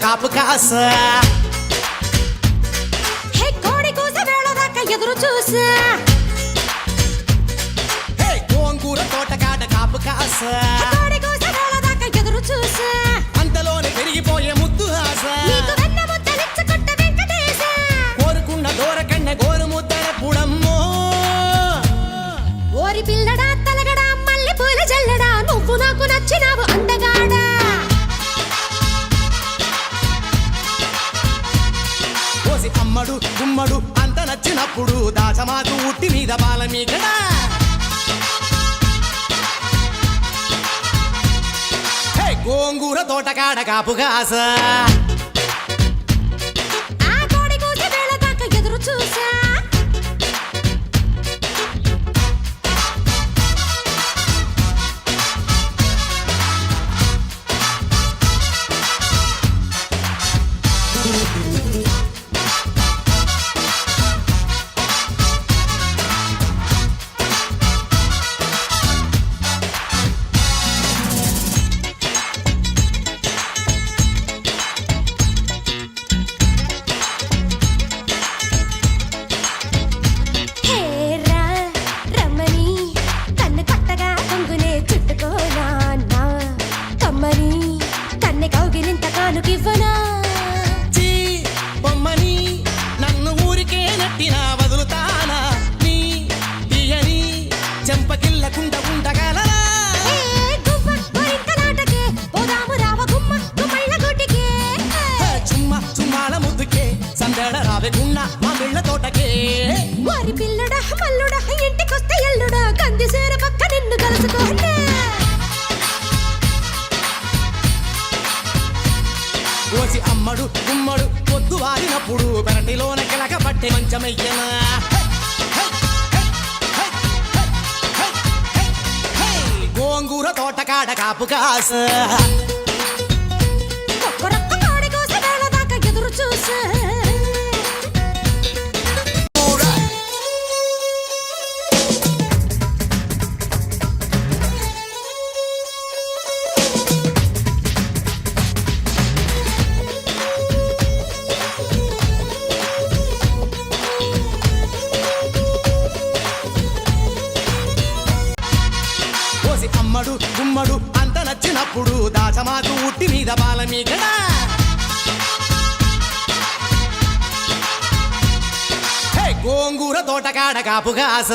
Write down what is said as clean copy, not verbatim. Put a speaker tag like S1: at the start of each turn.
S1: కాపు కాస
S2: కోడి కూస వేళదాకా ఎదురు చూసా
S1: గోంగూర తోటకాడ కాపు కాస
S2: కోడి కూస వేళదాకా ఎదురు చూసా
S1: అంతలోనే పెరిగిపోయే ముద్దు ఆశ
S2: నీకు వెన్న ముద్దలిచ్చుకుంట వెంకటేశ
S1: కోరుకున్న దూరకన్న గోరు ముద్దల పుడమ్మో
S2: ఓరి పిల్లడా తలగడా మల్లె పూల జల్లడా నువ్వు నాకు నచ్చినావు అందగాడా
S1: కోసి అమ్మడు గుమ్మడు అంత నచ్చినప్పుడు దాచమాకు ఉట్టి మీద బాల మీకడా గోంగూర తోటకాడ కాపు కాస
S2: ఆ కోడి కూస వేళదాకా ఎదురు చూసా
S1: బొమ్మని నన్ను ఊరికే నట్టినా వదులుతానా నీ తీయని చెంపకిల్లకుండ ఉండగలరా చుమ్మ చుమ్మాల ముద్దుకే సందడ రావెకున్న మా మిళ్ళ తోటకే
S2: వారి పిల్లడ మల్లుడ ఇంటికొస్తే ఎల్లుడా కంది సేర పక్క నిన్ను కలుసుకోండి
S1: కోసి అమ్మడు గుమ్మడు పొద్దు వారినప్పుడు పెరటిలోన కిలక పట్టే మంచమయ్యనా గోంగూర తోటకాడ కాపు కాస
S2: ఒక్కరొక్క కోడి కూస వేళదాకా ఎదురు చూసా
S1: అమ్మడు గుమ్మడు అంత నచ్చినప్పుడు దాచమాకు ఉట్టి మీద బాల మీకడా గోంగూర తోటకాడ కాపు కాస